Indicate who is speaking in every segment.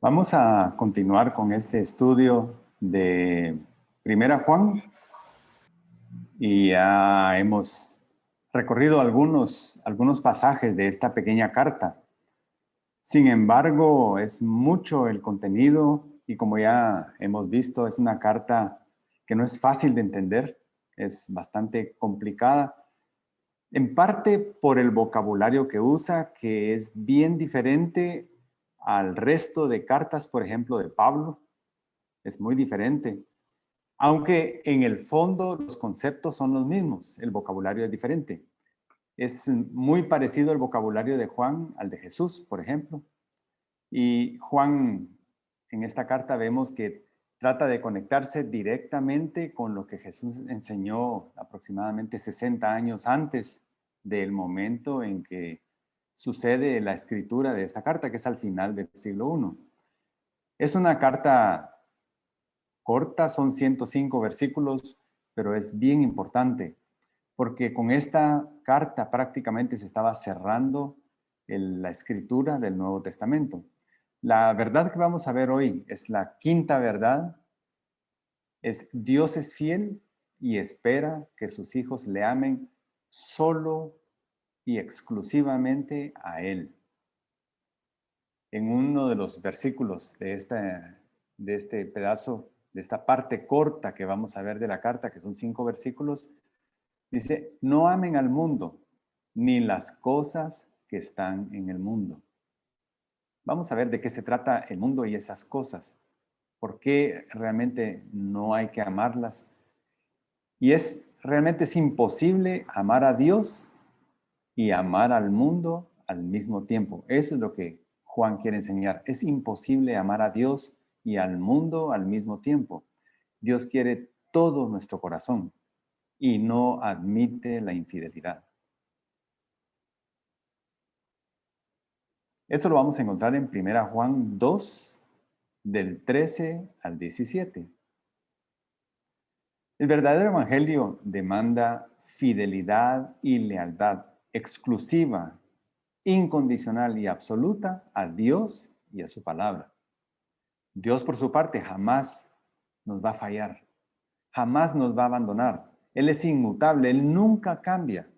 Speaker 1: Vamos a continuar con este estudio de Primera Juan y ya hemos recorrido algunos pasajes de esta pequeña carta. Sin embargo, es mucho el contenido y como ya hemos visto, es una carta que no es fácil de entender, es bastante complicada, en parte por el vocabulario que usa, que es bien diferente al resto de cartas, por ejemplo, de Pablo. Es muy diferente, aunque en el fondo los conceptos son los mismos, el vocabulario es diferente. Es muy parecido el vocabulario de Juan al de Jesús, por ejemplo. Y Juan, en esta carta vemos que trata de conectarse directamente con lo que Jesús enseñó aproximadamente 60 años antes del momento en que sucede la escritura de esta carta, que es al final del siglo I. Es una carta corta, son 105 versículos, pero es bien importante, porque con esta carta prácticamente se estaba cerrando la escritura del Nuevo Testamento. La verdad que vamos a ver hoy es la quinta verdad, es Dios es fiel y espera que sus hijos le amen solo y exclusivamente a Él. En uno de los versículos de este pedazo, de esta parte corta que vamos a ver de la carta, que son 5 versículos, dice, no amen al mundo, ni las cosas que están en el mundo. Vamos a ver de qué se trata el mundo y esas cosas. ¿Por qué realmente no hay que amarlas? Y realmente es imposible amar a Dios y amar al mundo al mismo tiempo. Eso es lo que Juan quiere enseñar. Es imposible amar a Dios y al mundo al mismo tiempo. Dios quiere todo nuestro corazón y no admite la infidelidad. Esto lo vamos a encontrar en 1 Juan 2, del 13 al 17. El verdadero evangelio demanda fidelidad y lealtad exclusiva, incondicional y absoluta a Dios y a su palabra. Dios, por su parte, jamás nos va a fallar, jamás nos va a abandonar. Él es inmutable, Él nunca cambia.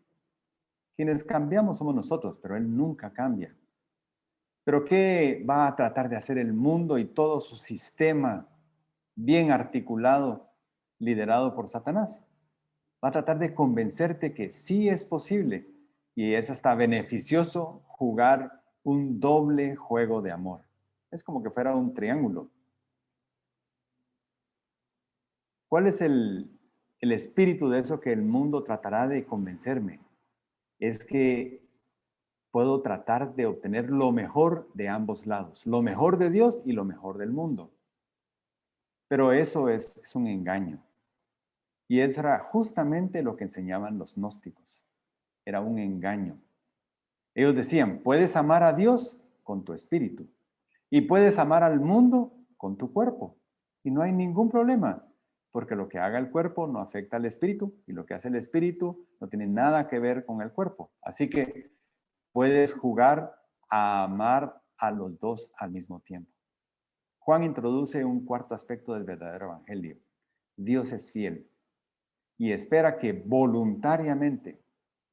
Speaker 1: Quienes cambiamos somos nosotros, pero Él nunca cambia. Pero ¿qué va a tratar de hacer el mundo y todo su sistema bien articulado, liderado por Satanás? Va a tratar de convencerte que sí es posible y es hasta beneficioso jugar un doble juego de amor. Es como que fuera un triángulo. ¿Cuál es el espíritu de eso que el mundo tratará de convencerme? Es que puedo tratar de obtener lo mejor de ambos lados, lo mejor de Dios y lo mejor del mundo. Pero eso es un engaño. Y eso era justamente lo que enseñaban los gnósticos. Era un engaño. Ellos decían, puedes amar a Dios con tu espíritu y puedes amar al mundo con tu cuerpo. Y no hay ningún problema, porque lo que haga el cuerpo no afecta al espíritu y lo que hace el espíritu no tiene nada que ver con el cuerpo. Así que puedes jugar a amar a los dos al mismo tiempo. Juan introduce un cuarto aspecto del verdadero evangelio. Dios es fiel y espera que voluntariamente,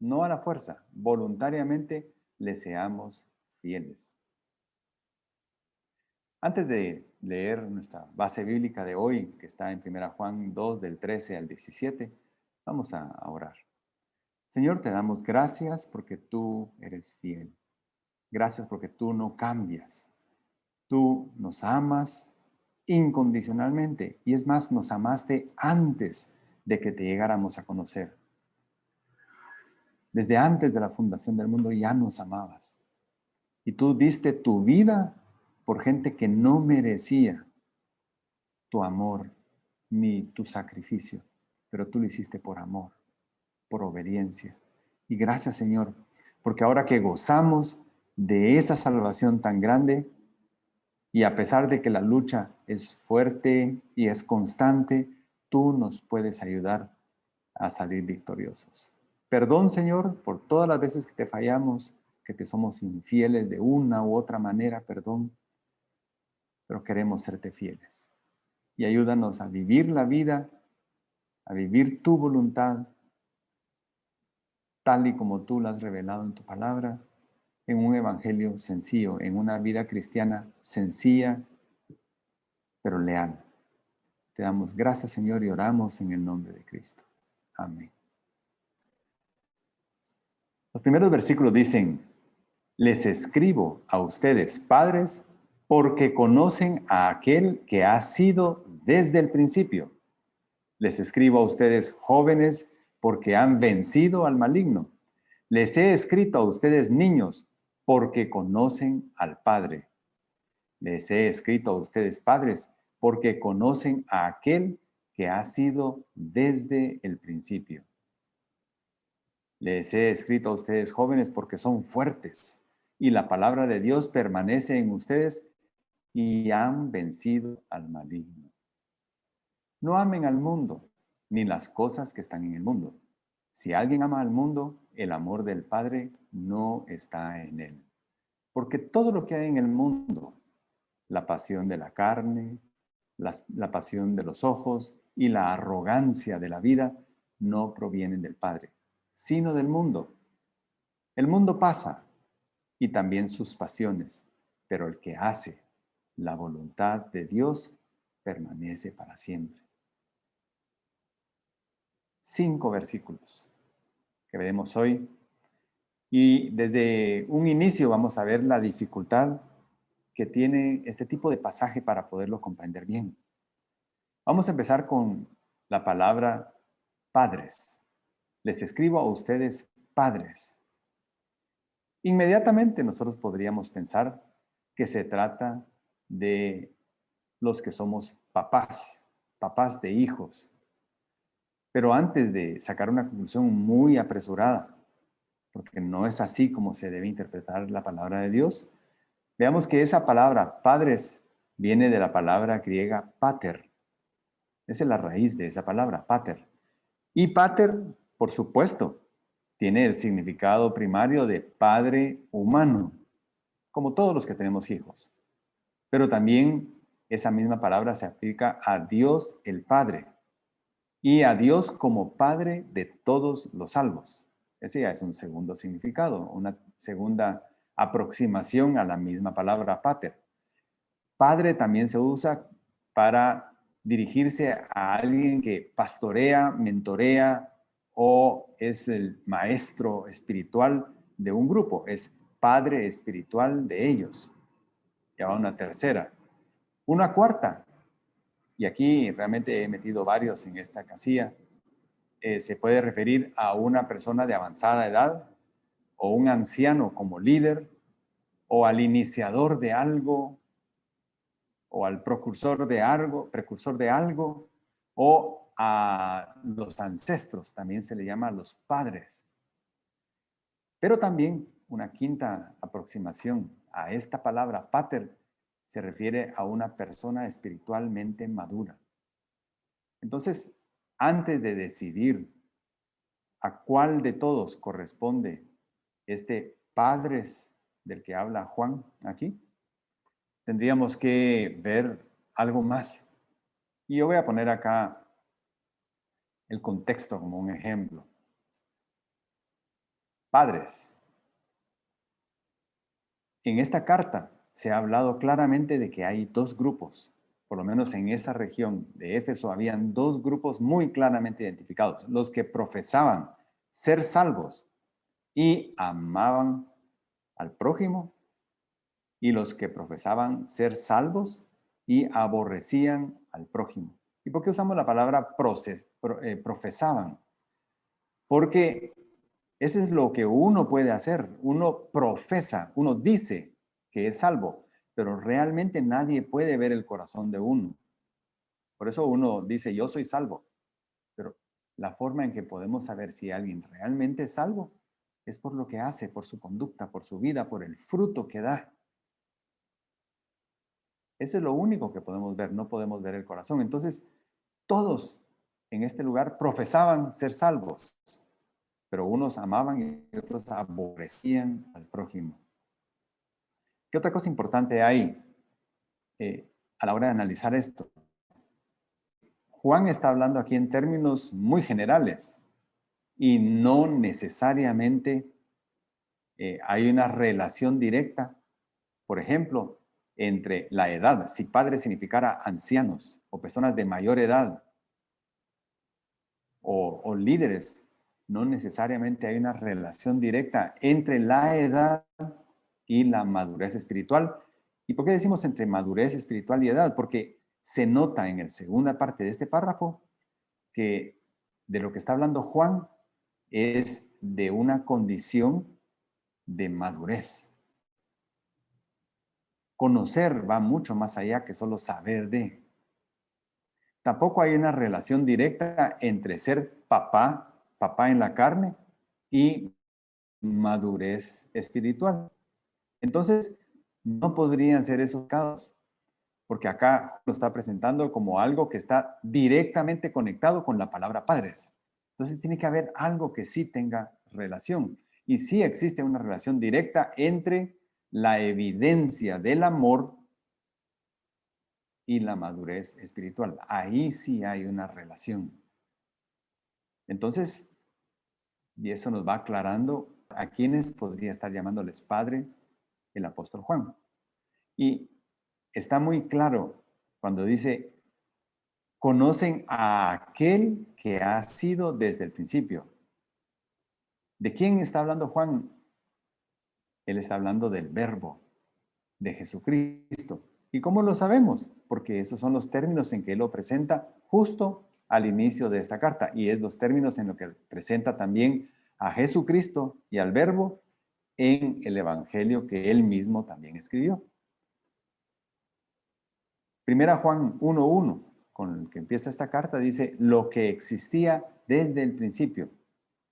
Speaker 1: no a la fuerza, voluntariamente le seamos fieles. Antes de leer nuestra base bíblica de hoy, que está en 1 Juan 2, del 13 al 17, vamos a orar. Señor, te damos gracias porque tú eres fiel. Gracias porque tú no cambias. Tú nos amas incondicionalmente y es más, nos amaste antes de que te llegáramos a conocer. Desde antes de la fundación del mundo ya nos amabas. Y tú diste tu vida por gente que no merecía tu amor ni tu sacrificio, pero tú lo hiciste por amor, por obediencia. Y gracias, Señor, porque ahora que gozamos de esa salvación tan grande, y a pesar de que la lucha es fuerte y es constante, tú nos puedes ayudar a salir victoriosos. Perdón, Señor, por todas las veces que te fallamos, que te somos infieles de una u otra manera, perdón. pero queremos serte fieles. Y ayúdanos a vivir la vida, a vivir tu voluntad, tal y como tú la has revelado en tu palabra, en un evangelio sencillo, en una vida cristiana sencilla, pero leal. Te damos gracias, Señor, y oramos en el nombre de Cristo. Amén. Los primeros versículos dicen: les escribo a ustedes, padres, porque conocen a aquel que ha sido desde el principio. Les escribo a ustedes, jóvenes, porque han vencido al maligno. Les he escrito a ustedes, niños, porque conocen al Padre. Les he escrito a ustedes, padres, porque conocen a aquel que ha sido desde el principio. Les he escrito a ustedes, jóvenes, porque son fuertes y la palabra de Dios permanece en ustedes y han vencido al maligno. No amen al mundo, ni las cosas que están en el mundo. Si alguien ama al mundo, el amor del Padre no está en él. Porque todo lo que hay en el mundo, la pasión de la carne, la pasión de los ojos y la arrogancia de la vida, no provienen del Padre, sino del mundo. El mundo pasa y también sus pasiones, pero el que hace la voluntad de Dios permanece para siempre. 5 versículos que veremos hoy. Y desde un inicio vamos a ver la dificultad que tiene este tipo de pasaje para poderlo comprender bien. Vamos a empezar con la palabra padres. Les escribo a ustedes, padres. Inmediatamente nosotros podríamos pensar que se trata de los que somos papás, papás de hijos. Pero antes de sacar una conclusión muy apresurada, porque no es así como se debe interpretar la palabra de Dios, veamos que esa palabra, padres, viene de la palabra griega pater. Esa es la raíz de esa palabra, pater. Y pater, por supuesto, tiene el significado primario de padre humano, como todos los que tenemos hijos. Pero también esa misma palabra se aplica a Dios el Padre y a Dios como Padre de todos los salvos. Ese ya es un segundo significado, una segunda aproximación a la misma palabra pater. Padre también se usa para dirigirse a alguien que pastorea, mentorea o es el maestro espiritual de un grupo, es padre espiritual de ellos. Ya va una tercera. Una cuarta, y aquí realmente he metido varios en esta casilla, se puede referir a una persona de avanzada edad o un anciano como líder o al iniciador de algo o al precursor de algo o a los ancestros, también se le llama a los padres. Pero también una quinta aproximación a esta palabra pater se refiere a una persona espiritualmente madura. Entonces, antes de decidir a cuál de todos corresponde este padres del que habla Juan aquí, tendríamos que ver algo más. Y yo voy a poner acá el contexto como un ejemplo. Padres, en esta carta se ha hablado claramente de que hay dos grupos. Por lo menos en esa región de Éfeso habían dos grupos muy claramente identificados. Los que profesaban ser salvos y amaban al prójimo, y los que profesaban ser salvos y aborrecían al prójimo. ¿Y por qué usamos la palabra profesaban? Porque eso es lo que uno puede hacer. Uno profesa, uno dice que es salvo, pero realmente nadie puede ver el corazón de uno. Por eso uno dice, yo soy salvo. Pero la forma en que podemos saber si alguien realmente es salvo es por lo que hace, por su conducta, por su vida, por el fruto que da. Eso es lo único que podemos ver, no podemos ver el corazón. Entonces, todos en este lugar profesaban ser salvos, pero unos amaban y otros aborrecían al prójimo. ¿Qué otra cosa importante hay? a la hora de analizar esto. Juan está hablando aquí en términos muy generales y no necesariamente hay una relación directa, por ejemplo, entre la edad. Si padre significara ancianos o personas de mayor edad o líderes, no necesariamente hay una relación directa entre la edad y la madurez espiritual. ¿Y por qué decimos entre madurez espiritual y edad? Porque se nota en la segunda parte de este párrafo que de lo que está hablando Juan es de una condición de madurez. Conocer va mucho más allá que solo saber de. Tampoco hay una relación directa entre ser papá en la carne, y madurez espiritual. Entonces, no podrían ser esos casos, porque acá lo está presentando como algo que está directamente conectado con la palabra padres. Entonces, tiene que haber algo que sí tenga relación. Y sí existe una relación directa entre la evidencia del amor y la madurez espiritual. Ahí sí hay una relación. Entonces, y eso nos va aclarando a quienes podría estar llamándoles padre el apóstol Juan. Y está muy claro cuando dice, conocen a aquel que ha sido desde el principio. ¿De quién está hablando Juan? Él está hablando del Verbo, de Jesucristo. ¿Y cómo lo sabemos? Porque esos son los términos en que él lo presenta justo al inicio de esta carta. Y es los términos en los que presenta también a Jesucristo y al Verbo en el Evangelio que él mismo también escribió. Primera Juan 1:1, con el que empieza esta carta, dice, lo que existía desde el principio.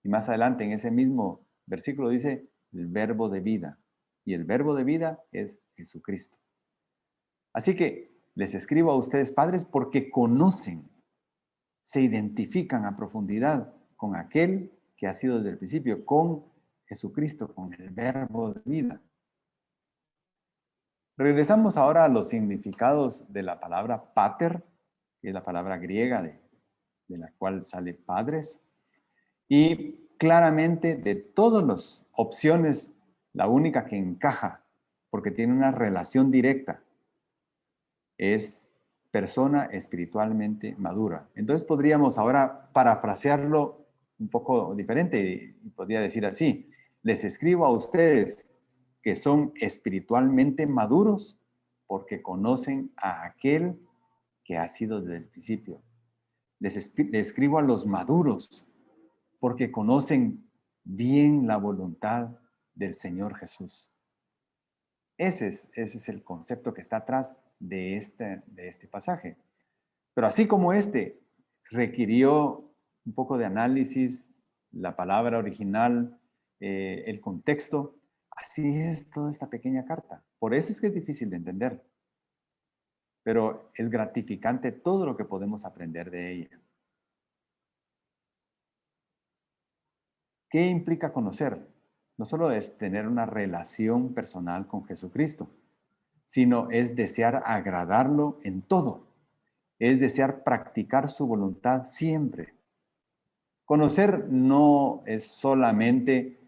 Speaker 1: Y más adelante en ese mismo versículo dice, el verbo de vida. Y el verbo de vida es Jesucristo. Así que les escribo a ustedes, padres, porque conocen, se identifican a profundidad con aquel que ha sido desde el principio, con Jesucristo, con el verbo de vida. Regresamos ahora a los significados de la palabra pater, que es la palabra griega de la cual sale padres. Y claramente de todas las opciones, la única que encaja, porque tiene una relación directa, es persona espiritualmente madura. Entonces podríamos ahora parafrasearlo un poco diferente y podría decir así, les escribo a ustedes que son espiritualmente maduros porque conocen a aquel que ha sido desde el principio. Les escribo a los maduros porque conocen bien la voluntad del Señor Jesús. Ese es el concepto que está atrás de este pasaje. Pero así como este requirió un poco de análisis, la palabra original, el contexto, así es toda esta pequeña carta. Por eso es que es difícil de entender. Pero es gratificante todo lo que podemos aprender de ella. ¿Qué implica conocer? No solo es tener una relación personal con Jesucristo, sino es desear agradarlo en todo. Es desear practicar su voluntad siempre. Conocer no es solamente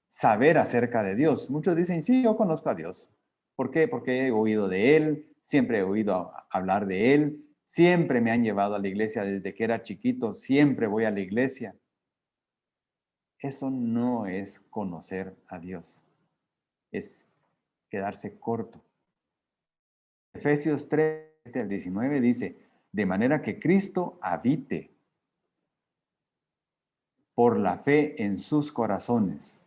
Speaker 1: saber acerca de Dios. Muchos dicen, sí, yo conozco a Dios. ¿Por qué? Porque he oído de Él, siempre he oído hablar de Él, siempre me han llevado a la iglesia desde que era chiquito, siempre voy a la iglesia. Eso no es conocer a Dios, es quedarse corto. Efesios 3:19 dice, de manera que Cristo habite por la fe en sus corazones,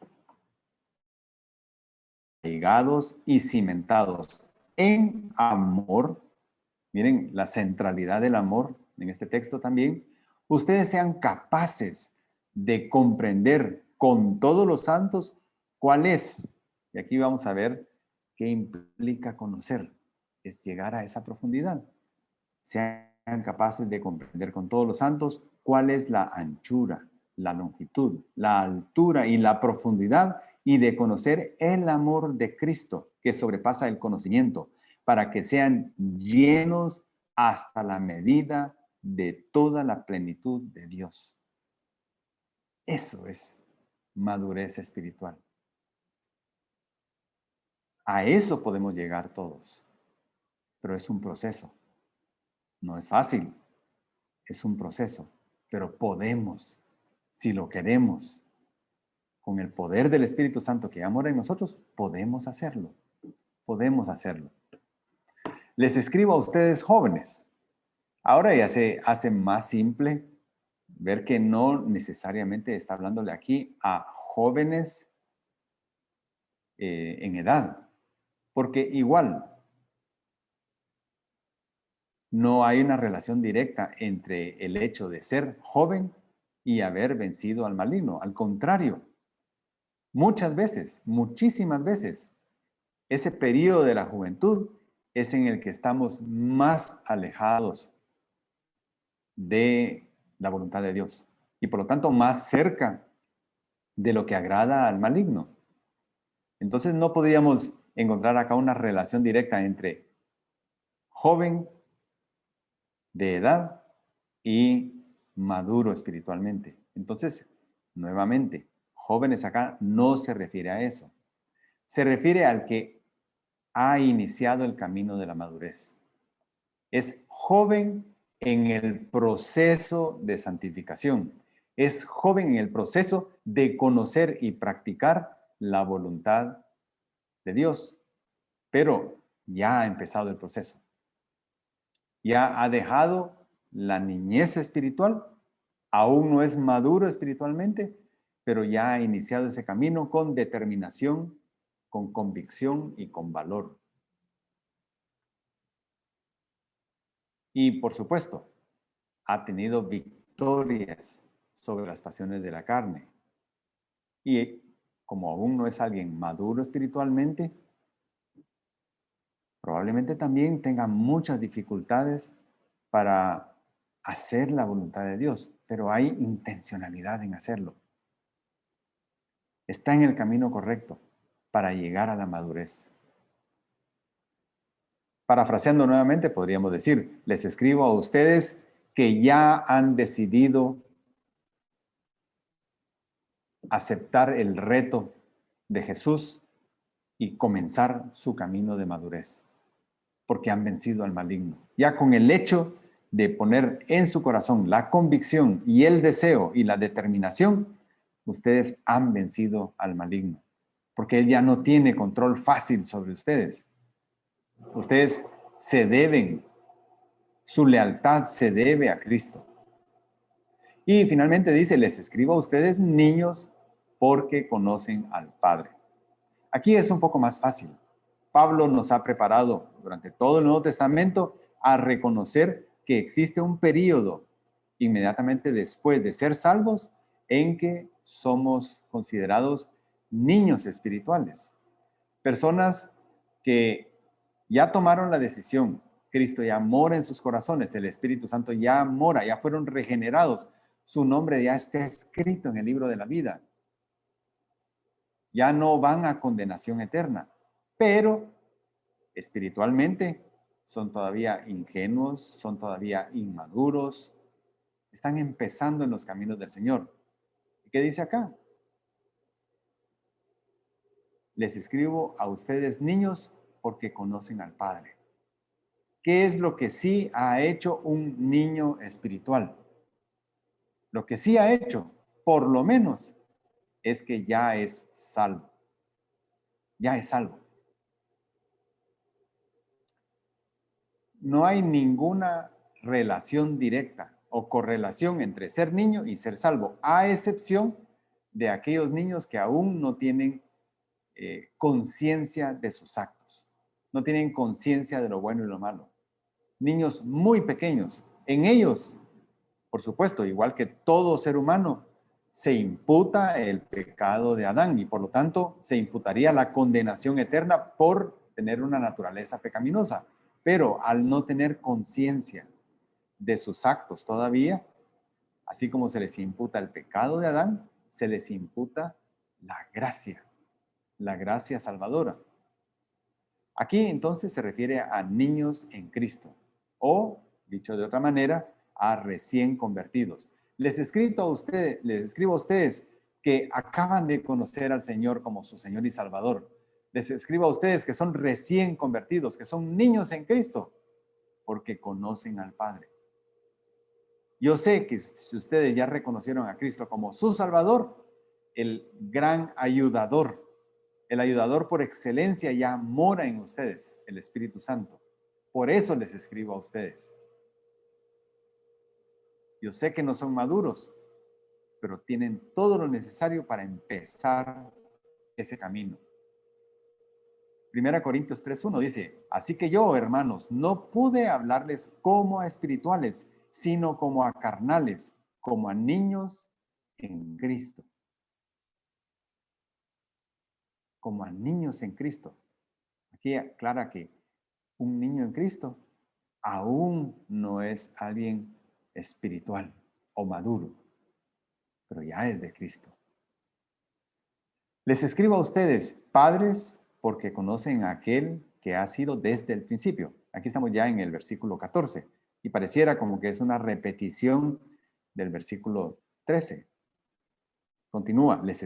Speaker 1: ligados y cimentados en amor. Miren la centralidad del amor en este texto también. Ustedes sean capaces de comprender con todos los santos cuál es. Y aquí vamos a ver qué implica conocer. Es llegar a esa profundidad. Sean capaces de comprender con todos los santos cuál es la anchura, la longitud, la altura y la profundidad, y de conocer el amor de Cristo que sobrepasa el conocimiento, para que sean llenos hasta la medida de toda la plenitud de Dios. Eso es madurez espiritual. A eso podemos llegar todos, pero es un proceso. No es fácil, es un proceso, pero podemos, si lo queremos, con el poder del Espíritu Santo que ya mora en nosotros, podemos hacerlo. Podemos hacerlo. Les escribo a ustedes jóvenes. Ahora ya se hace más simple ver que no necesariamente está hablándole aquí a jóvenes en edad, porque igual no hay una relación directa entre el hecho de ser joven y haber vencido al maligno. Al contrario, muchas veces, muchísimas veces, ese periodo de la juventud es en el que estamos más alejados de la voluntad de Dios y por lo tanto más cerca de lo que agrada al maligno. Entonces no podríamos encontrar acá una relación directa entre joven de edad y maduro espiritualmente. Entonces, nuevamente, jóvenes acá no se refiere a eso. Se refiere al que ha iniciado el camino de la madurez. Es joven en el proceso de santificación. Es joven en el proceso de conocer y practicar la voluntad de Dios. Pero ya ha empezado el proceso. Ya ha dejado la niñez espiritual. Aún no es maduro espiritualmente, pero ya ha iniciado ese camino con determinación, con convicción y con valor. Y por supuesto, ha tenido victorias sobre las pasiones de la carne. Y como aún no es alguien maduro espiritualmente, probablemente también tenga muchas dificultades para hacer la voluntad de Dios, pero hay intencionalidad en hacerlo. Está en el camino correcto para llegar a la madurez. Parafraseando nuevamente, podríamos decir, les escribo a ustedes que ya han decidido aceptar el reto de Jesús y comenzar su camino de madurez, porque han vencido al maligno. Ya con el hecho de poner en su corazón la convicción y el deseo y la determinación, ustedes han vencido al maligno, porque él ya no tiene control fácil sobre ustedes. Ustedes se deben, su lealtad se debe a Cristo. Y finalmente dice, les escribo a ustedes niños porque conocen al Padre. Aquí es un poco más fácil. Pablo nos ha preparado durante todo el Nuevo Testamento a reconocer que existe un periodo inmediatamente después de ser salvos en que somos considerados niños espirituales. Personas que ya tomaron la decisión. Cristo ya mora en sus corazones, el Espíritu Santo ya mora, ya fueron regenerados. Su nombre ya está escrito en el libro de la vida. Ya no van a condenación eterna, pero espiritualmente son todavía ingenuos, son todavía inmaduros, están empezando en los caminos del Señor. ¿Y qué dice acá? Les escribo a ustedes niños porque conocen al Padre. ¿Qué es lo que sí ha hecho un niño espiritual? Lo que sí ha hecho, por lo menos, es que ya es salvo. Ya es salvo. No hay ninguna relación directa o correlación entre ser niño y ser salvo, a excepción de aquellos niños que aún no tienen conciencia de sus actos, no tienen conciencia de lo bueno y lo malo. Niños muy pequeños, en ellos, por supuesto, igual que todo ser humano, se imputa el pecado de Adán y por lo tanto se imputaría la condenación eterna por tener una naturaleza pecaminosa. Pero al no tener conciencia de sus actos todavía, así como se les imputa el pecado de Adán, se les imputa la gracia salvadora. Aquí entonces se refiere a niños en Cristo o, dicho de otra manera, a recién convertidos. Les escribo a ustedes que acaban de conocer al Señor como su Señor y Salvador. Les escribo a ustedes que son recién convertidos, que son niños en Cristo, porque conocen al Padre. Yo sé que si ustedes ya reconocieron a Cristo como su Salvador, el gran ayudador, el ayudador por excelencia ya mora en ustedes, el Espíritu Santo. Por eso les escribo a ustedes. Yo sé que no son maduros, pero tienen todo lo necesario para empezar ese camino. 1 Corintios 3:1 dice, así que yo, hermanos, no pude hablarles como a espirituales, sino como a carnales, como a niños en Cristo. Como a niños en Cristo. Aquí aclara que un niño en Cristo aún no es alguien espiritual o maduro, pero ya es de Cristo. Les escribo a ustedes, padres, porque conocen a aquel que ha sido desde el principio. Aquí estamos ya en el versículo 14 y pareciera como que es una repetición del versículo 13. Continúa, les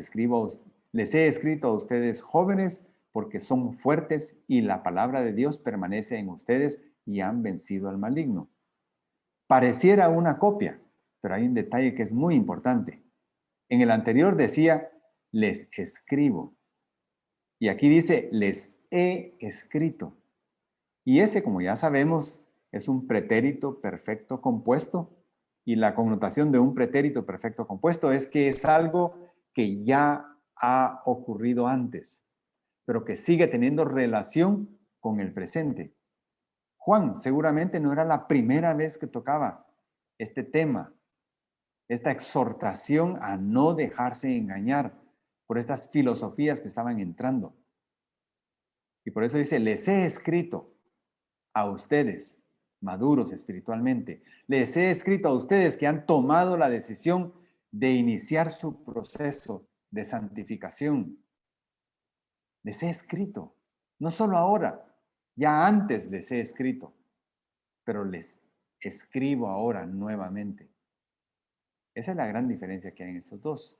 Speaker 1: he escrito a ustedes jóvenes porque son fuertes y la palabra de Dios permanece en ustedes y han vencido al maligno. Pareciera una copia, pero hay un detalle que es muy importante. En el anterior decía, les escribo. Y aquí dice, les he escrito. Y ese, como ya sabemos, es un pretérito perfecto compuesto. Y la connotación de un pretérito perfecto compuesto es que es algo que ya ha ocurrido antes, pero que sigue teniendo relación con el presente. Juan seguramente no era la primera vez que tocaba este tema, esta exhortación a no dejarse engañar por estas filosofías que estaban entrando. Y por eso dice, les he escrito a ustedes, maduros espiritualmente, les he escrito a ustedes que han tomado la decisión de iniciar su proceso de santificación. Les he escrito, no solo ahora, ya antes les he escrito, pero les escribo ahora nuevamente. Esa es la gran diferencia que hay en estos dos.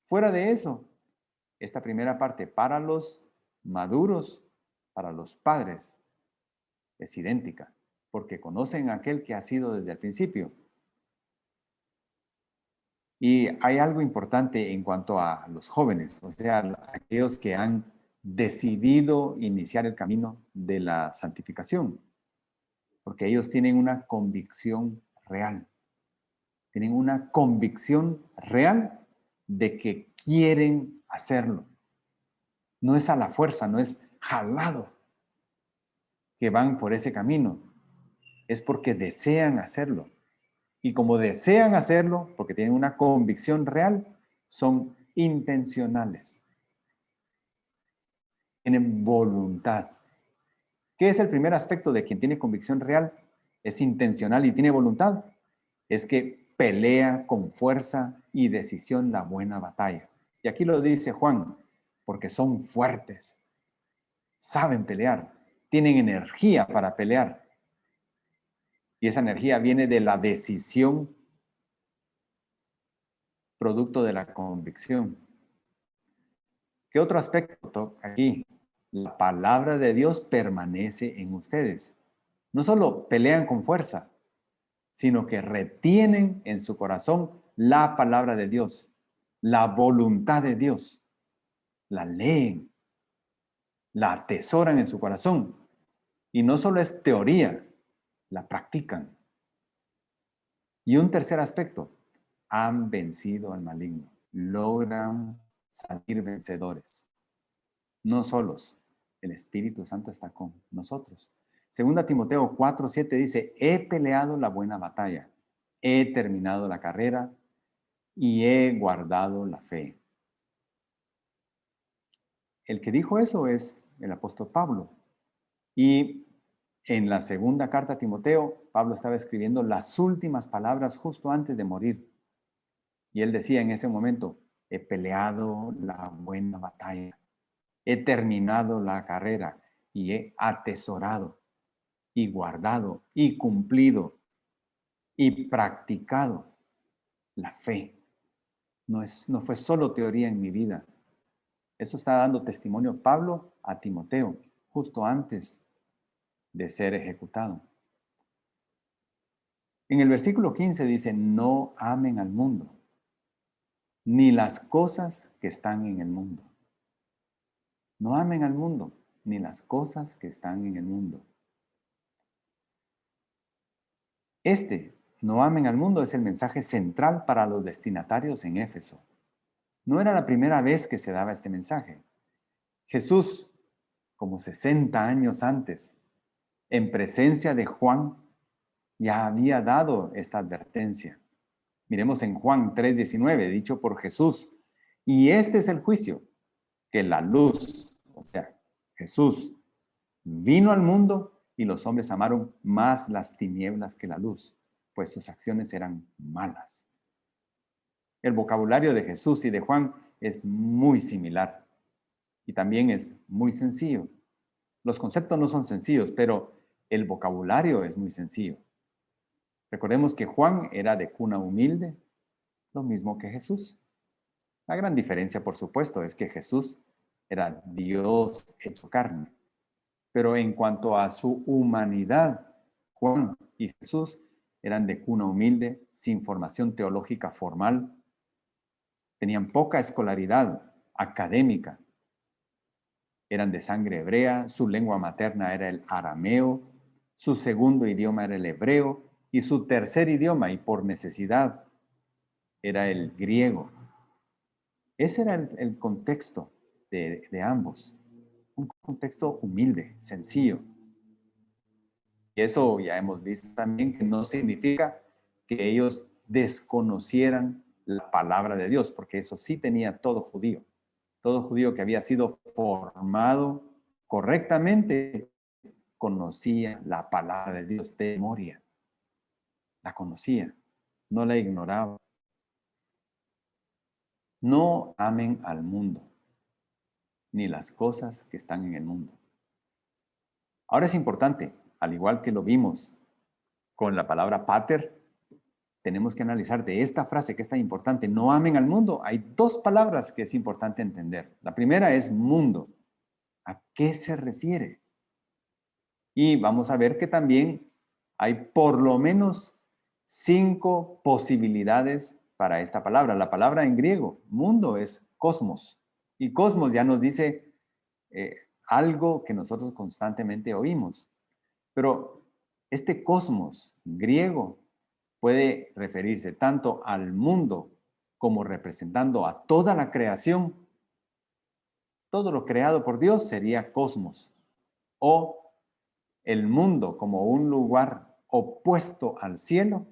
Speaker 1: Fuera de eso, esta primera parte para los maduros, para los padres, es idéntica, porque conocen a aquel que ha sido desde el principio. Y hay algo importante en cuanto a los jóvenes, o sea, aquellos que han decidido iniciar el camino de la santificación, porque ellos tienen una convicción real. Tienen una convicción real de que quieren hacerlo. No es a la fuerza, no es jalado que van por ese camino. Es porque desean hacerlo. Y como desean hacerlo, porque tienen una convicción real, son intencionales. Tienen voluntad. ¿Qué es el primer aspecto de quien tiene convicción real? Es intencional y tiene voluntad. Es que pelea con fuerza y decisión la buena batalla. Y aquí lo dice Juan, porque son fuertes, saben pelear, tienen energía para pelear. Y esa energía viene de la decisión, producto de la convicción. ¿Qué otro aspecto aquí? La palabra de Dios permanece en ustedes. No solo pelean con fuerza, sino que retienen en su corazón la palabra de Dios, la voluntad de Dios. La leen, la atesoran en su corazón. Y no solo es teoría, la practican. Y un tercer aspecto, han vencido al maligno. Logran salir vencedores. No solos, el Espíritu Santo está con nosotros. Segunda Timoteo 4:7 dice, he peleado la buena batalla, he terminado la carrera y he guardado la fe. El que dijo eso es el apóstol Pablo. Y en la segunda carta a Timoteo, Pablo estaba escribiendo las últimas palabras justo antes de morir. Y él decía en ese momento, he peleado la buena batalla, he terminado la carrera, y he atesorado y guardado y cumplido y practicado la fe. No fue solo teoría en mi vida. Eso está dando testimonio Pablo a Timoteo, justo antes de ser ejecutado. En el versículo 15 dice, no amen al mundo, ni las cosas que están en el mundo. No amen al mundo, ni las cosas que están en el mundo. No amen al mundo es el mensaje central para los destinatarios en Éfeso. No era la primera vez que se daba este mensaje. Jesús, como 60 años antes, en presencia de Juan, ya había dado esta advertencia. Miremos en Juan 3:19, dicho por Jesús, y este es el juicio, que la luz, o sea, Jesús, vino al mundo y los hombres amaron más las tinieblas que la luz, pues sus acciones eran malas. El vocabulario de Jesús y de Juan es muy similar y también es muy sencillo. Los conceptos no son sencillos, pero el vocabulario es muy sencillo. Recordemos que Juan era de cuna humilde, lo mismo que Jesús. La gran diferencia, por supuesto, es que Jesús era Dios hecho carne. Pero en cuanto a su humanidad, Juan y Jesús eran de cuna humilde, sin formación teológica formal, tenían poca escolaridad académica, eran de sangre hebrea, su lengua materna era el arameo, su segundo idioma era el hebreo y su tercer idioma, y por necesidad, era el griego. Ese era el contexto de ambos, un contexto humilde, sencillo. Y eso ya hemos visto también que no significa que ellos desconocieran la palabra de Dios, porque eso sí tenía todo judío que había sido formado correctamente, conocía la palabra de Dios de memoria. La conocía, no la ignoraba. No amen al mundo, ni las cosas que están en el mundo. Ahora es importante, al igual que lo vimos con la palabra pater, tenemos que analizar de esta frase que es tan importante, no amen al mundo. Hay dos palabras que es importante entender. La primera es mundo. ¿A qué se refiere? Y vamos a ver que también hay por lo menos 5 posibilidades para esta palabra. La palabra en griego, mundo, es cosmos. Y cosmos ya nos dice algo que nosotros constantemente oímos. Pero este cosmos griego puede referirse tanto al mundo como representando a toda la creación. Todo lo creado por Dios sería cosmos. O el mundo como un lugar opuesto al cielo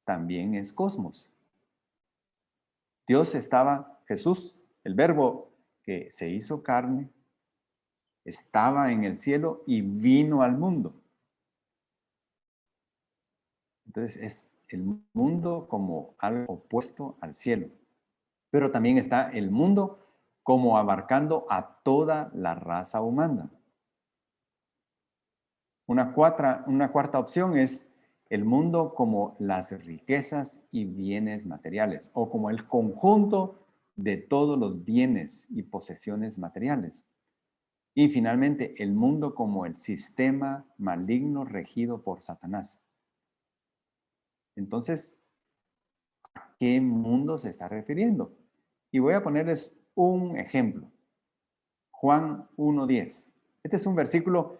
Speaker 1: también es cosmos. Jesús, el verbo que se hizo carne, estaba en el cielo y vino al mundo. Entonces es el mundo como algo opuesto al cielo. Pero también está el mundo como abarcando a toda la raza humana. Una cuarta opción es el mundo como las riquezas y bienes materiales, o como el conjunto de todos los bienes y posesiones materiales. Y finalmente, el mundo como el sistema maligno regido por Satanás. Entonces, ¿a qué mundo se está refiriendo? Y voy a ponerles un ejemplo. Juan 1:10. Este es un versículo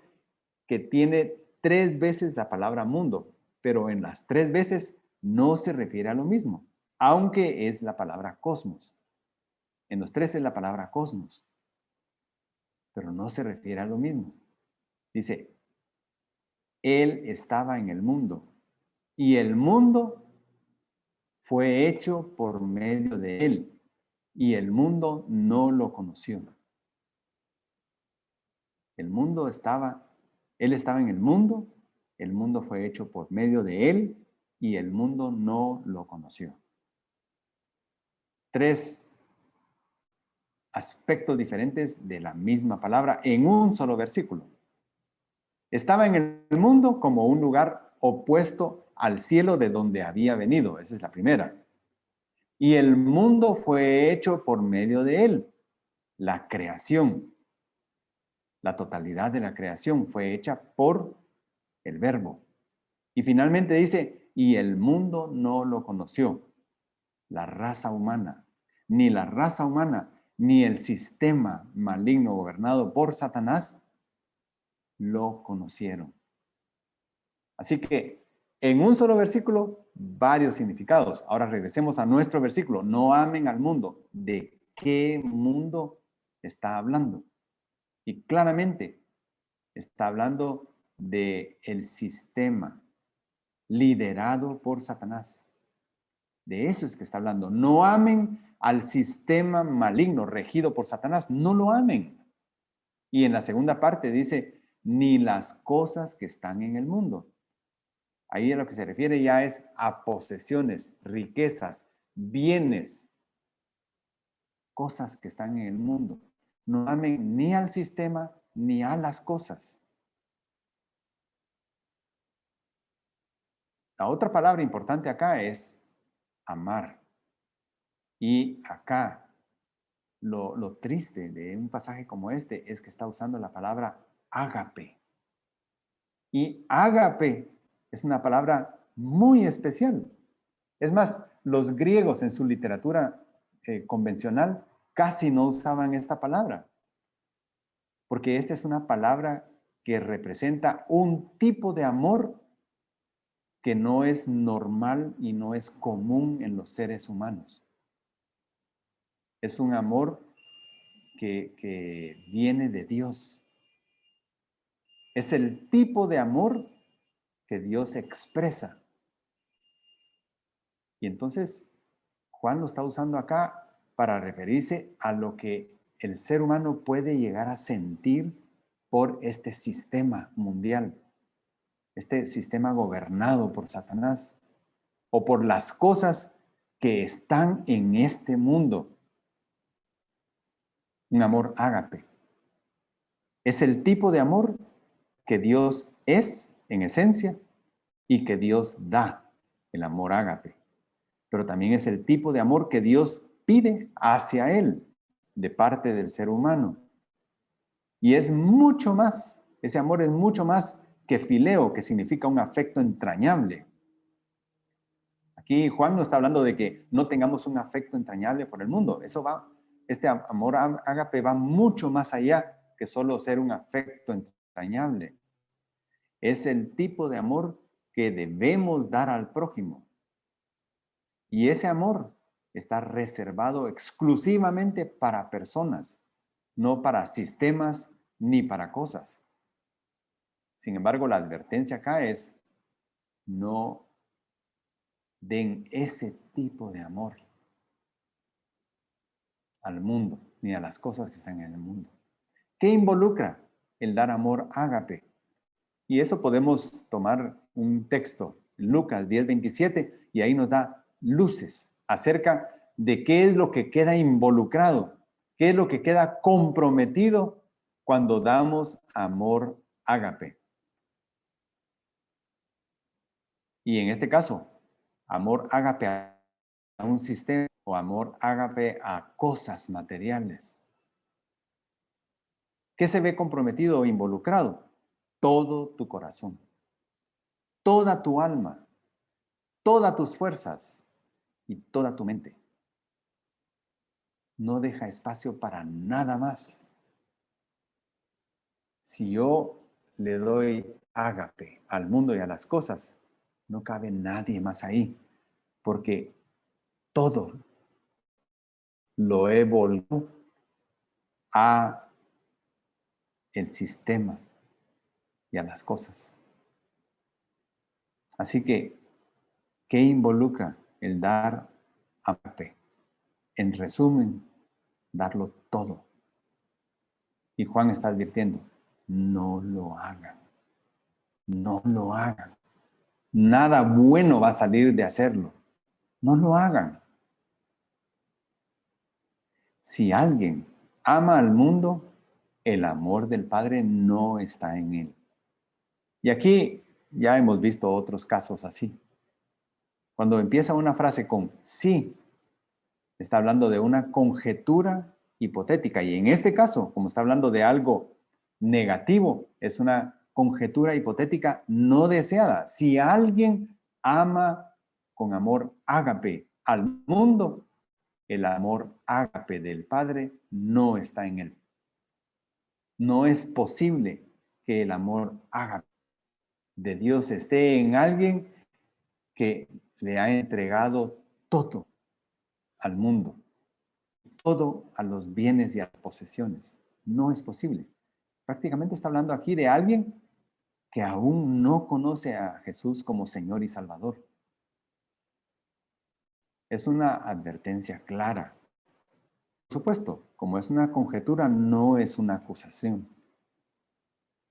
Speaker 1: que tiene 3 veces la palabra mundo, pero en las 3 veces no se refiere a lo mismo, aunque es la palabra cosmos. En los 3 es la palabra cosmos, pero no se refiere a lo mismo. Dice, Él estaba en el mundo y el mundo fue hecho por medio de Él y el mundo no lo conoció. Él estaba en el mundo fue hecho por medio de Él y el mundo no lo conoció. 3 aspectos diferentes de la misma palabra en un solo versículo. Estaba en el mundo como un lugar opuesto al cielo de donde había venido. Esa es la primera. Y el mundo fue hecho por medio de él. La creación, la totalidad de la creación fue hecha por el Verbo. Y finalmente dice, y el mundo no lo conoció. La raza humana, ni el sistema maligno gobernado por Satanás lo conocieron. Así que en un solo versículo, varios significados. Ahora regresemos a nuestro versículo. No amen al mundo. ¿De qué mundo está hablando? Y claramente está hablando del sistema liderado por Satanás. De eso es que está hablando. No amen al sistema maligno regido por Satanás. No lo amen. Y en la segunda parte dice, ni las cosas que están en el mundo. Ahí a lo que se refiere ya es a posesiones, riquezas, bienes, cosas que están en el mundo. No amen ni al sistema ni a las cosas. La otra palabra importante acá es amar. Y acá lo triste de un pasaje como este es que está usando la palabra ágape. Y ágape es una palabra muy especial. Es más, los griegos en su literatura convencional casi no usaban esta palabra, porque esta es una palabra que representa un tipo de amor que no es normal y no es común en los seres humanos. Es un amor que viene de Dios. Es el tipo de amor que Dios expresa. Y entonces Juan lo está usando acá para referirse a lo que el ser humano puede llegar a sentir por este sistema mundial, este sistema gobernado por Satanás, o por las cosas que están en este mundo. Un amor ágape. Es el tipo de amor que Dios es en esencia y que Dios da, el amor ágape. Pero también es el tipo de amor que Dios pide hacia él de parte del ser humano. Y es mucho más, ese amor es mucho más que fileo, que significa un afecto entrañable. Aquí Juan no está hablando de que no tengamos un afecto entrañable por el mundo. Este amor ágape va mucho más allá que solo ser un afecto entrañable. Es el tipo de amor que debemos dar al prójimo. Y ese amor está reservado exclusivamente para personas, no para sistemas ni para cosas. Sin embargo, la advertencia acá es, no den ese tipo de amor al mundo, ni a las cosas que están en el mundo. ¿Qué involucra el dar amor ágape? Y eso podemos tomar un texto, Lucas 10:27, y ahí nos da luces acerca de qué es lo que queda involucrado, qué es lo que queda comprometido cuando damos amor ágape. Y en este caso, amor ágape a un sistema o amor ágape a cosas materiales. ¿Qué se ve comprometido o involucrado? Todo tu corazón, toda tu alma, todas tus fuerzas y toda tu mente. No deja espacio para nada más. Si yo le doy ágape al mundo y a las cosas, no cabe nadie más ahí, porque todo lo he volcado a el sistema y a las cosas. Así que, ¿qué involucra el dar ágape? En resumen, darlo todo. Y Juan está advirtiendo, no lo hagan. No lo hagan. Nada bueno va a salir de hacerlo. No lo hagan. Si alguien ama al mundo, el amor del Padre no está en él. Y aquí ya hemos visto otros casos así. Cuando empieza una frase con sí, está hablando de una conjetura hipotética. Y en este caso, como está hablando de algo negativo, es una conjetura hipotética no deseada. Si alguien ama con amor ágape al mundo, el amor ágape del Padre no está en él. No es posible que el amor ágape de Dios esté en alguien que le ha entregado todo al mundo, todo a los bienes y a las posesiones. No es posible. Prácticamente está hablando aquí de alguien que aún no conoce a Jesús como Señor y Salvador. Es una advertencia clara. Por supuesto, como es una conjetura, no es una acusación.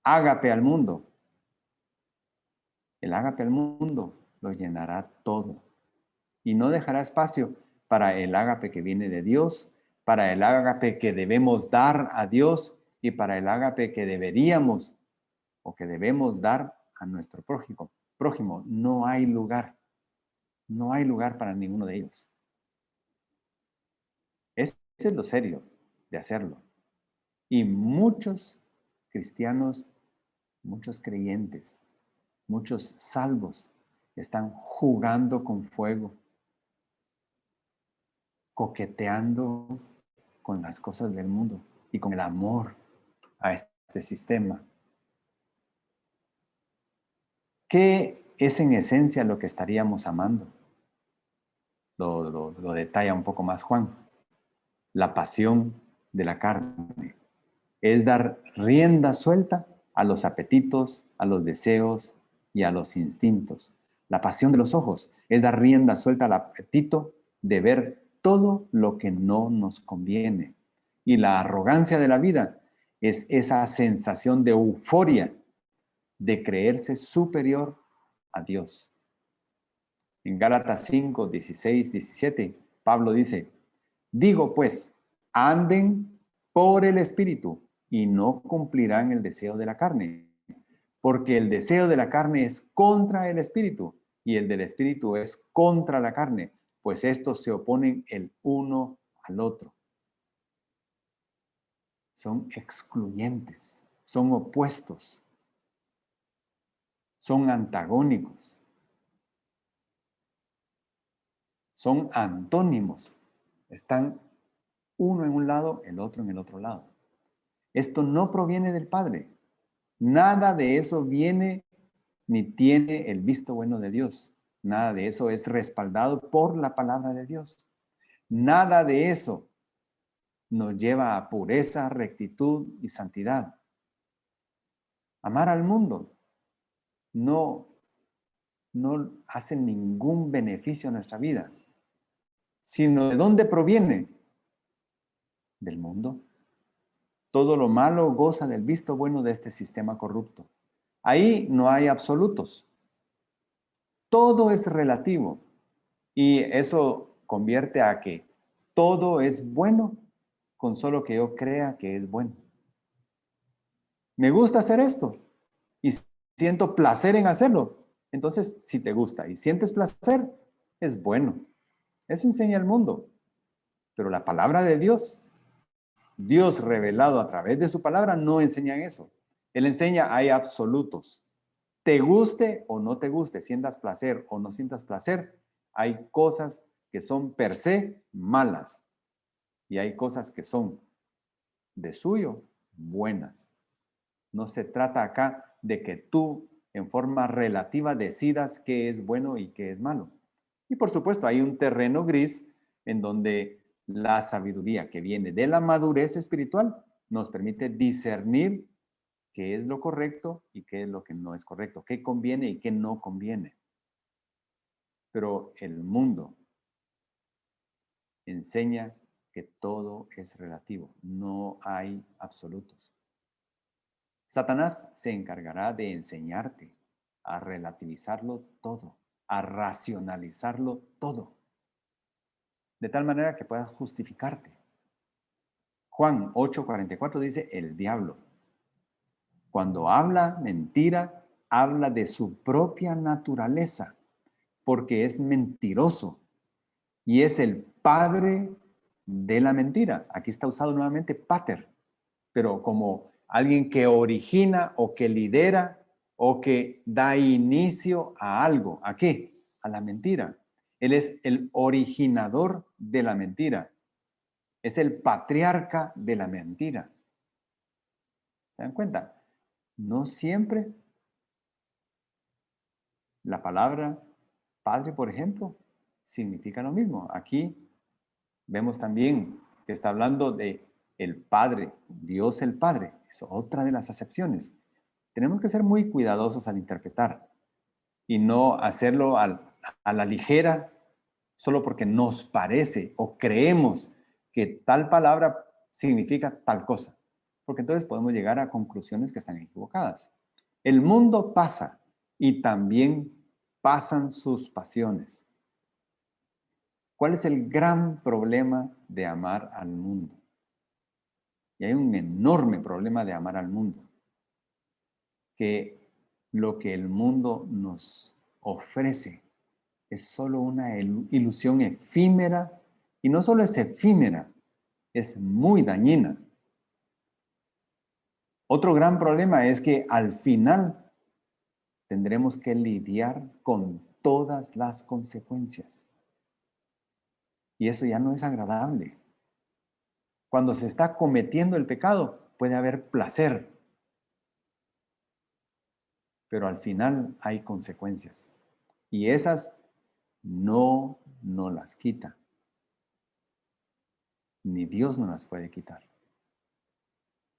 Speaker 1: Ágape al mundo. El ágape al mundo lo llenará todo y no dejará espacio para el ágape que viene de Dios, para el ágape que debemos dar a Dios y para el ágape que deberíamos o que debemos dar a nuestro prójimo. No hay lugar. No hay lugar para ninguno de ellos. Ese es lo serio de hacerlo. Y muchos cristianos, muchos creyentes, muchos salvos están jugando con fuego, coqueteando con las cosas del mundo y con el amor a este sistema. ¿Qué es en esencia lo que estaríamos amando? Lo detalla un poco más Juan. La pasión de la carne. Es dar rienda suelta a los apetitos, a los deseos y a los instintos. La pasión de los ojos es dar rienda suelta al apetito de ver todo lo que no nos conviene. Y la arrogancia de la vida es esa sensación de euforia, de creerse superior a Dios. En Gálatas 5, 16, 17, Pablo dice, digo pues, anden por el Espíritu y no cumplirán el deseo de la carne, porque el deseo de la carne es contra el Espíritu y el del Espíritu es contra la carne, pues estos se oponen el uno al otro. Son excluyentes, son opuestos, son antagónicos, son antónimos. Están uno en un lado, el otro en el otro lado. Esto no proviene del Padre. Nada de eso viene ni tiene el visto bueno de Dios. Nada de eso es respaldado por la palabra de Dios. Nada de eso nos lleva a pureza, rectitud y santidad. Amar al mundo no hace ningún beneficio a nuestra vida, sino de dónde proviene, del mundo. Todo lo malo goza del visto bueno de este sistema corrupto. Ahí no hay absolutos. Todo es relativo. Y eso convierte a que todo es bueno con solo que yo crea que es bueno. Me gusta hacer esto y siento placer en hacerlo. Entonces, si te gusta y sientes placer, es bueno. Eso enseña el mundo. Pero la palabra de Dios, Dios revelado a través de su palabra, no enseña eso. Él enseña, hay absolutos. Te guste o no te guste, sientas placer o no sientas placer, hay cosas que son per se malas y hay cosas que son de suyo buenas. No se trata acá de que tú en forma relativa decidas qué es bueno y qué es malo. Y por supuesto hay un terreno gris en donde la sabiduría que viene de la madurez espiritual nos permite discernir qué es lo correcto y qué es lo que no es correcto, qué conviene y qué no conviene. Pero el mundo enseña que todo es relativo, no hay absolutos. Satanás se encargará de enseñarte a relativizarlo todo, a racionalizarlo todo, de tal manera que puedas justificarte Juan 8:44 dice el diablo. Cuando habla mentira, habla de su propia naturaleza, porque es mentiroso y es el padre de la mentira. Aquí está usado nuevamente pater, pero como alguien que origina o que lidera o que da inicio a algo. ¿A qué? A la mentira. Él es el originador de la mentira. Es el patriarca de la mentira. ¿Se dan cuenta? No siempre la palabra padre, por ejemplo, significa lo mismo. Aquí vemos también que está hablando de el Padre, Dios el Padre. Es otra de las acepciones. Tenemos que ser muy cuidadosos al interpretar y no hacerlo a la ligera solo porque nos parece o creemos que tal palabra significa tal cosa. Porque entonces podemos llegar a conclusiones que están equivocadas. El mundo pasa y también pasan sus pasiones. ¿Cuál es el gran problema de amar al mundo? Y hay un enorme problema de amar al mundo, que lo que el mundo nos ofrece es solo una ilusión efímera, y no solo es efímera, es muy dañina. Otro gran problema es que al final tendremos que lidiar con todas las consecuencias. Y eso ya no es agradable. Cuando se está cometiendo el pecado, puede haber placer, pero al final hay consecuencias. Y esas no nos las quita. Ni Dios nos las puede quitar.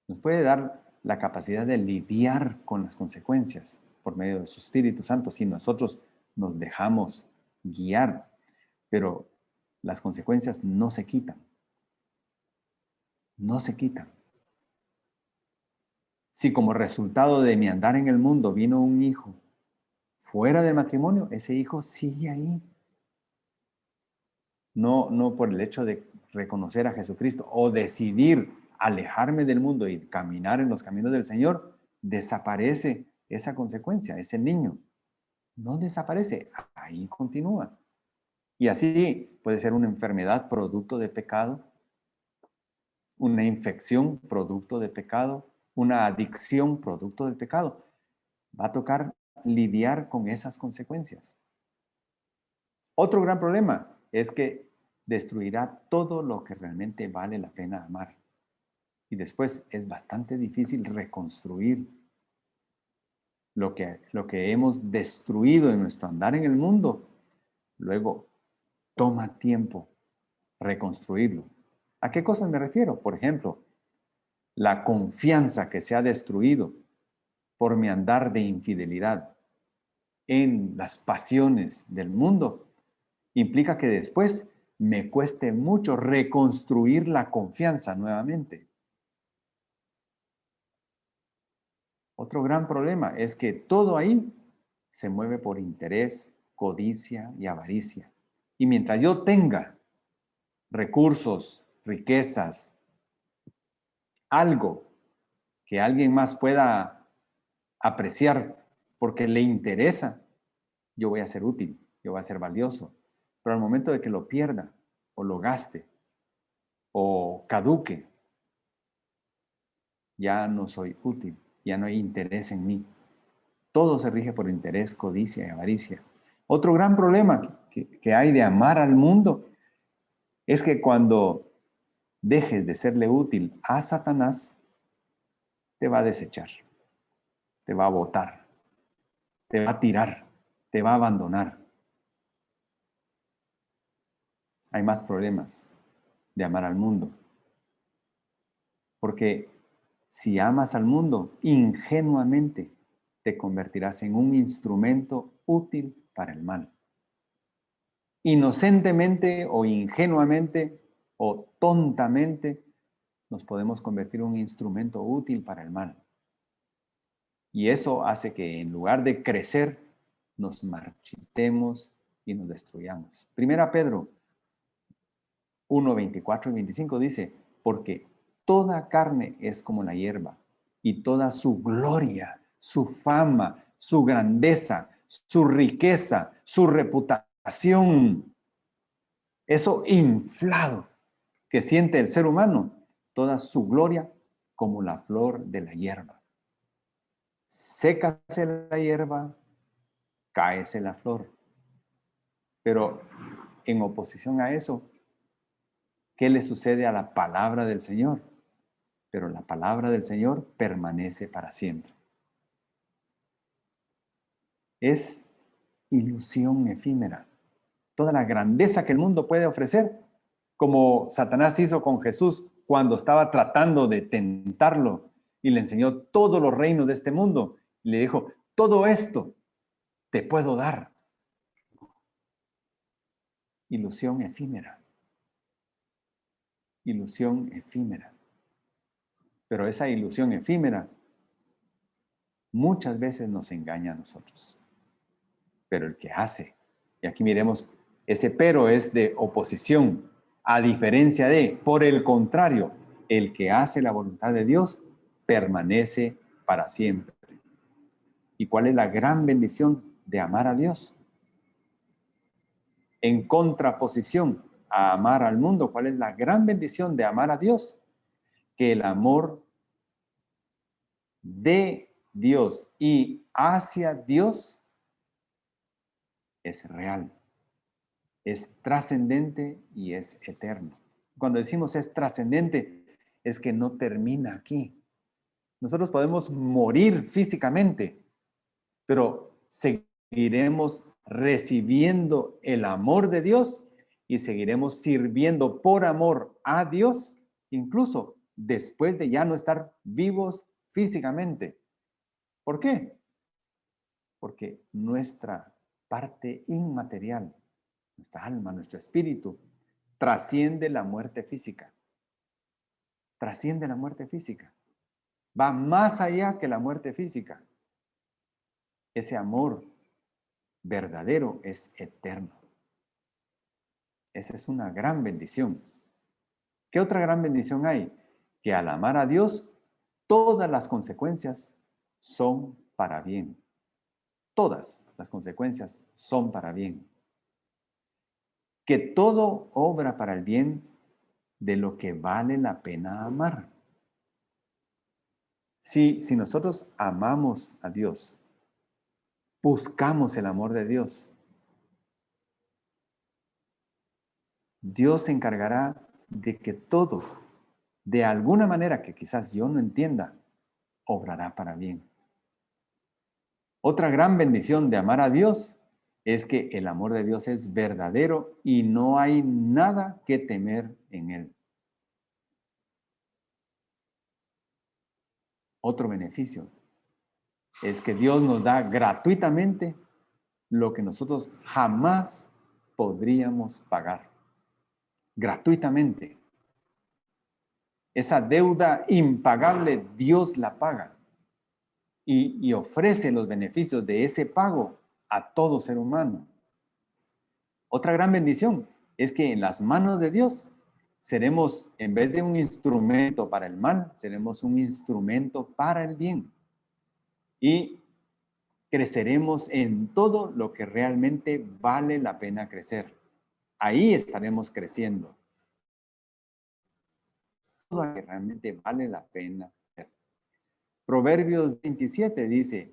Speaker 1: Nos puede dar la capacidad de lidiar con las consecuencias por medio de su Espíritu Santo si nosotros nos dejamos guiar. Pero las consecuencias no se quitan. No se quitan. Si como resultado de mi andar en el mundo vino un hijo fuera del matrimonio, ese hijo sigue ahí. No por el hecho de reconocer a Jesucristo o decidir alejarme del mundo y caminar en los caminos del Señor, desaparece esa consecuencia, ese niño. No desaparece, ahí continúa. Y así puede ser una enfermedad producto de pecado, una infección producto de pecado, una adicción producto del pecado. Va a tocar lidiar con esas consecuencias. Otro gran problema es que destruirá todo lo que realmente vale la pena amar. Y después es bastante difícil reconstruir lo que hemos destruido en nuestro andar en el mundo. Luego toma tiempo reconstruirlo. ¿A qué cosas me refiero? Por ejemplo, la confianza que se ha destruido por mi andar de infidelidad en las pasiones del mundo implica que después me cueste mucho reconstruir la confianza nuevamente. Otro gran problema es que todo ahí se mueve por interés, codicia y avaricia. Y mientras yo tenga recursos, riquezas, algo que alguien más pueda apreciar porque le interesa, yo voy a ser útil, yo voy a ser valioso. Pero al momento de que lo pierda o lo gaste o caduque, ya no soy útil, ya no hay interés en mí. Todo se rige por interés, codicia y avaricia. Otro gran problema que hay de amar al mundo es que cuando dejes de serle útil a Satanás, te va a desechar, te va a botar, te va a tirar, te va a abandonar. Hay más problemas de amar al mundo. Porque si amas al mundo ingenuamente, te convertirás en un instrumento útil para el mal. Inocentemente o ingenuamente o tontamente nos podemos convertir en un instrumento útil para el mal. Y eso hace que en lugar de crecer, nos marchitemos y nos destruyamos. Primera Pedro 1:24 y 25 dice, porque toda carne es como la hierba, y toda su gloria, su fama, su grandeza, su riqueza, su reputación, eso inflado que siente el ser humano, toda su gloria como la flor de la hierba. Sécase la hierba, cáese la flor. Pero en oposición a eso, ¿qué le sucede a la palabra del Señor? Pero la palabra del Señor permanece para siempre. Es ilusión efímera. Toda la grandeza que el mundo puede ofrecer, como Satanás hizo con Jesús cuando estaba tratando de tentarlo y le enseñó todos los reinos de este mundo. Y le dijo, todo esto te puedo dar. Ilusión efímera. Ilusión efímera. Pero esa ilusión efímera muchas veces nos engaña a nosotros. Pero el que hace, y aquí miremos, ese pero es de oposición, a diferencia de, por el contrario, el que hace la voluntad de Dios permanece para siempre. ¿Y cuál es la gran bendición de amar a Dios? En contraposición a amar al mundo, ¿cuál es la gran bendición de amar a Dios? Que el amor de Dios y hacia Dios es real, es trascendente y es eterno. Cuando decimos es trascendente, es que no termina aquí. Nosotros podemos morir físicamente, pero seguiremos recibiendo el amor de Dios y seguiremos sirviendo por amor a Dios, incluso después de ya no estar vivos físicamente. ¿Por qué? Porque nuestra parte inmaterial, nuestra alma, nuestro espíritu, trasciende la muerte física. Trasciende la muerte física. Va más allá que la muerte física. Ese amor verdadero es eterno. Esa es una gran bendición. ¿Qué otra gran bendición hay? Que al amar a Dios, todas las consecuencias son para bien. Todas las consecuencias son para bien. Que todo obra para el bien de lo que vale la pena amar. Si nosotros amamos a Dios, buscamos el amor de Dios, Dios se encargará de que todo, de alguna manera que quizás yo no entienda, obrará para bien. Otra gran bendición de amar a Dios es que el amor de Dios es verdadero y no hay nada que temer en él. Otro beneficio es que Dios nos da gratuitamente lo que nosotros jamás podríamos pagar. Gratuitamente. Esa deuda impagable Dios la paga y ofrece los beneficios de ese pago a todo ser humano. Otra gran bendición es que en las manos de Dios seremos, en vez de un instrumento para el mal, seremos un instrumento para el bien. Y creceremos en todo lo que realmente vale la pena crecer. Ahí estaremos creciendo. Todo lo que realmente vale la pena crecer. Proverbios 27 dice,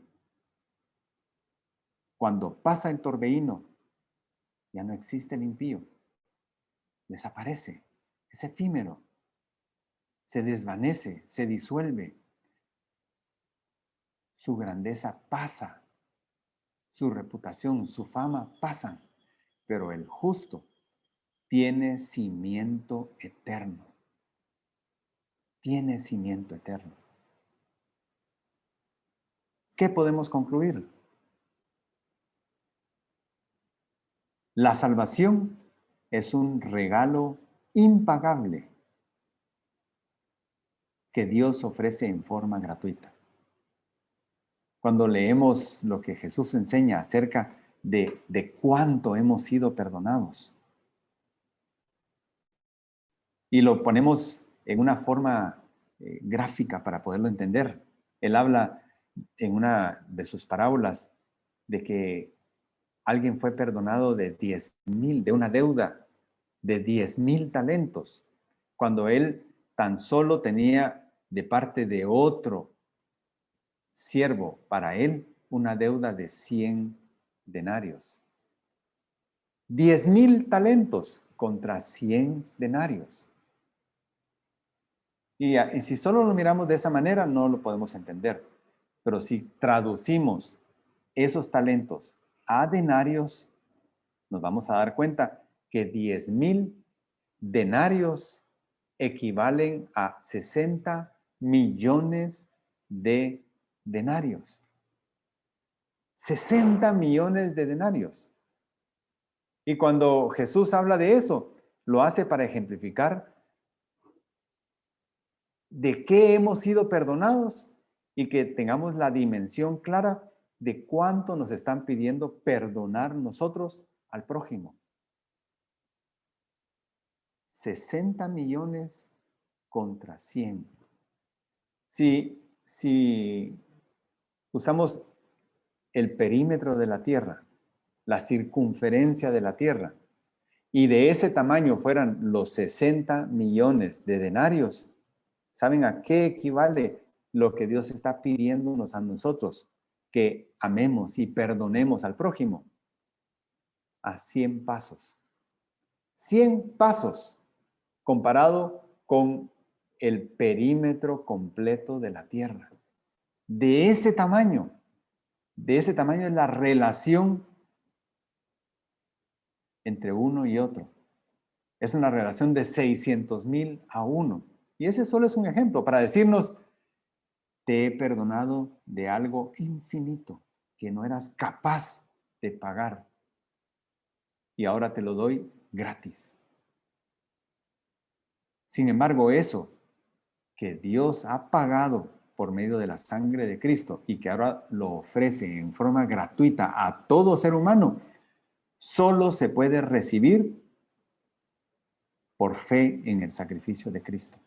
Speaker 1: cuando pasa el torbellino, ya no existe el impío. Desaparece. Es efímero. Se desvanece, se disuelve. Su grandeza pasa. Su reputación, su fama pasan. Pero el justo tiene cimiento eterno. Tiene cimiento eterno. ¿Qué podemos concluir? La salvación es un regalo impagable que Dios ofrece en forma gratuita. Cuando leemos lo que Jesús enseña acerca de cuánto hemos sido perdonados y lo ponemos en una forma gráfica para poderlo entender. Él habla en una de sus parábolas de que alguien fue perdonado de 10,000, de una deuda de 10,000 talentos, cuando él tan solo tenía de parte de otro siervo para él una deuda de 100 denarios. 10,000 talentos contra 100 denarios. Y si solo lo miramos de esa manera, no lo podemos entender. Pero si traducimos esos talentos a denarios, nos vamos a dar cuenta que 10,000 denarios equivalen a 60 millones de denarios. 60 millones de denarios. Y cuando Jesús habla de eso, lo hace para ejemplificar de qué hemos sido perdonados y que tengamos la dimensión clara de cuánto nos están pidiendo perdonar nosotros al prójimo. 60 millones contra 100. Si usamos el perímetro de la Tierra, la circunferencia de la Tierra, y de ese tamaño fueran los 60 millones de denarios, ¿saben a qué equivale lo que Dios está pidiéndonos a nosotros? Que amemos y perdonemos al prójimo. A 100 pasos. 100 pasos comparado con el perímetro completo de la Tierra. De ese tamaño es la relación entre uno y otro. Es una relación de 600,000 a 1. Y ese solo es un ejemplo para decirnos, te he perdonado de algo infinito que no eras capaz de pagar. Y ahora te lo doy gratis. Sin embargo, eso que Dios ha pagado por medio de la sangre de Cristo y que ahora lo ofrece en forma gratuita a todo ser humano, solo se puede recibir por fe en el sacrificio de Cristo.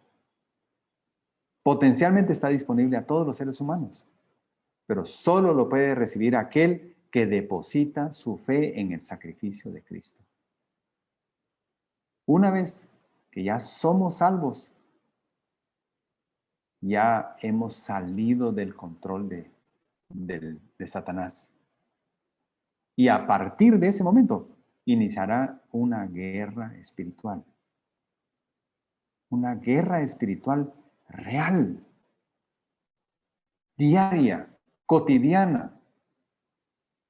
Speaker 1: Potencialmente está disponible a todos los seres humanos, pero solo lo puede recibir aquel que deposita su fe en el sacrificio de Cristo. Una vez que ya somos salvos, ya hemos salido del control de Satanás. Y a partir de ese momento iniciará una guerra espiritual. Una guerra espiritual real, diaria, cotidiana.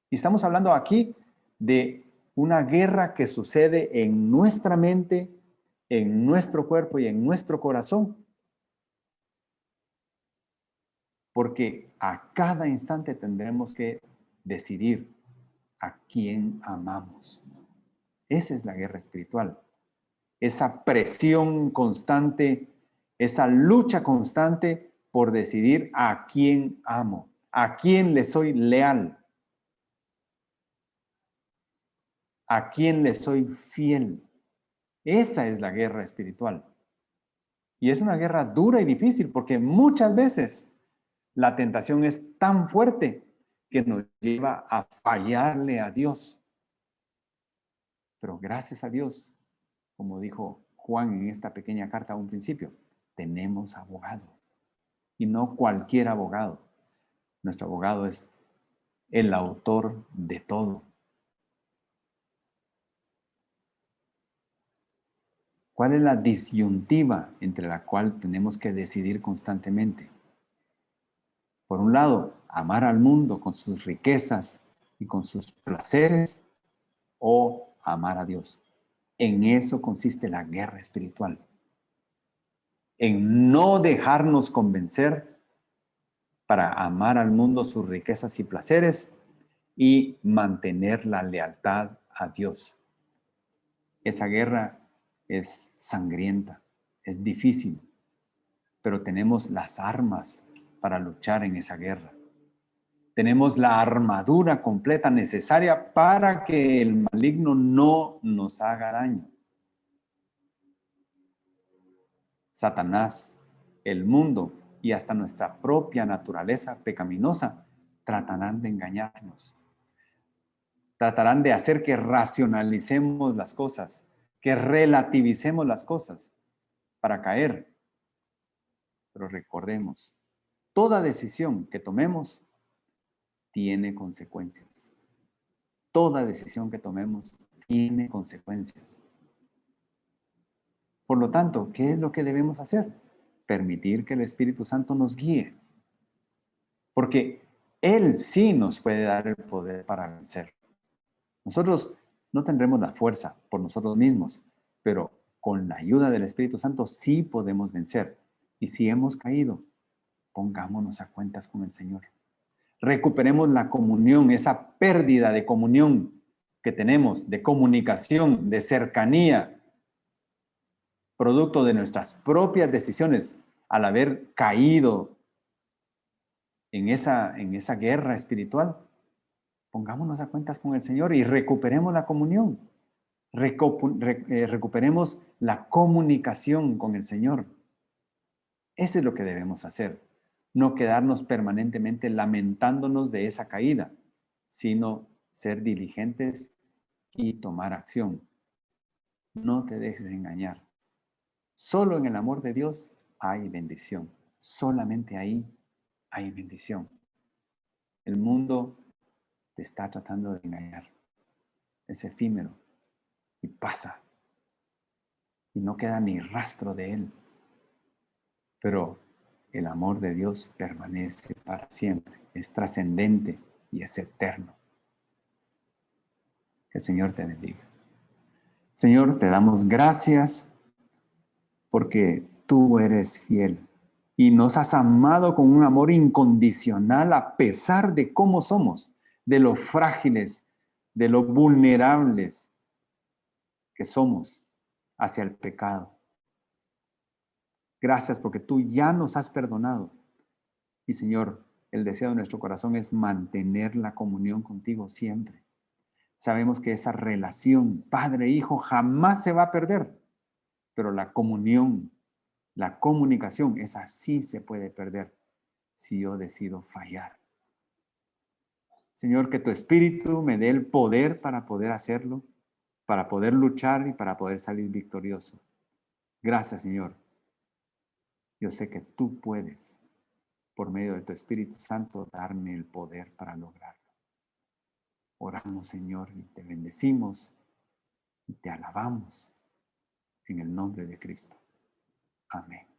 Speaker 1: Y estamos hablando aquí de una guerra que sucede en nuestra mente, en nuestro cuerpo y en nuestro corazón. Porque a cada instante tendremos que decidir a quién amamos. Esa es la guerra espiritual. Esa presión constante, esa lucha constante por decidir a quién amo, a quién le soy leal, a quién le soy fiel. Esa es la guerra espiritual. Y es una guerra dura y difícil porque muchas veces la tentación es tan fuerte que nos lleva a fallarle a Dios. Pero gracias a Dios, como dijo Juan en esta pequeña carta a un principio, tenemos abogado. Y no cualquier abogado. Nuestro abogado es el autor de todo. ¿Cuál es la disyuntiva entre la cual tenemos que decidir constantemente? Por un lado, amar al mundo con sus riquezas y con sus placeres, o amar a Dios. En eso consiste la guerra espiritual. En no dejarnos convencer para amar al mundo, sus riquezas y placeres, y mantener la lealtad a Dios. Esa guerra es sangrienta, es difícil, pero tenemos las armas para luchar en esa guerra. Tenemos la armadura completa necesaria para que el maligno no nos haga daño. Satanás el mundo y hasta nuestra propia naturaleza pecaminosa tratarán de engañarnos. Tratarán de hacer que racionalicemos las cosas, que relativicemos las cosas para caer. Pero recordemos, toda decisión que tomemos tiene consecuencias. Toda decisión que tomemos tiene consecuencias. Por lo tanto, ¿qué es lo que debemos hacer? Permitir que el Espíritu Santo nos guíe. Porque Él sí nos puede dar el poder para vencer. Nosotros no tendremos la fuerza por nosotros mismos, pero con la ayuda del Espíritu Santo sí podemos vencer. Y si hemos caído, pongámonos a cuentas con el Señor. Recuperemos la comunión, esa pérdida de comunión que tenemos, de comunicación, de cercanía, producto de nuestras propias decisiones al haber caído en esa guerra espiritual. Pongámonos a cuentas con el Señor y recuperemos la comunión. Recuperemos la comunicación con el Señor. Eso es lo que debemos hacer. No quedarnos permanentemente lamentándonos de esa caída, sino ser diligentes y tomar acción. No te dejes engañar. Solo en el amor de Dios hay bendición. Solamente ahí hay bendición. El mundo te está tratando de engañar. Es efímero y pasa. Y no queda ni rastro de él. Pero el amor de Dios permanece para siempre. Es trascendente y es eterno. Que el Señor te bendiga. Señor, te damos gracias porque tú eres fiel y nos has amado con un amor incondicional a pesar de cómo somos, de lo frágiles, de lo vulnerables que somos hacia el pecado. Gracias porque tú ya nos has perdonado. Y Señor, el deseo de nuestro corazón es mantener la comunión contigo siempre. Sabemos que esa relación padre-hijo jamás se va a perder, pero la comunión, la comunicación, esa sí se puede perder si yo decido fallar. Señor, que tu Espíritu me dé el poder para poder hacerlo, para poder luchar y para poder salir victorioso. Gracias, Señor. Yo sé que tú puedes, por medio de tu Espíritu Santo, darme el poder para lograrlo. Oramos, Señor, y te bendecimos y te alabamos en el nombre de Cristo. Amén.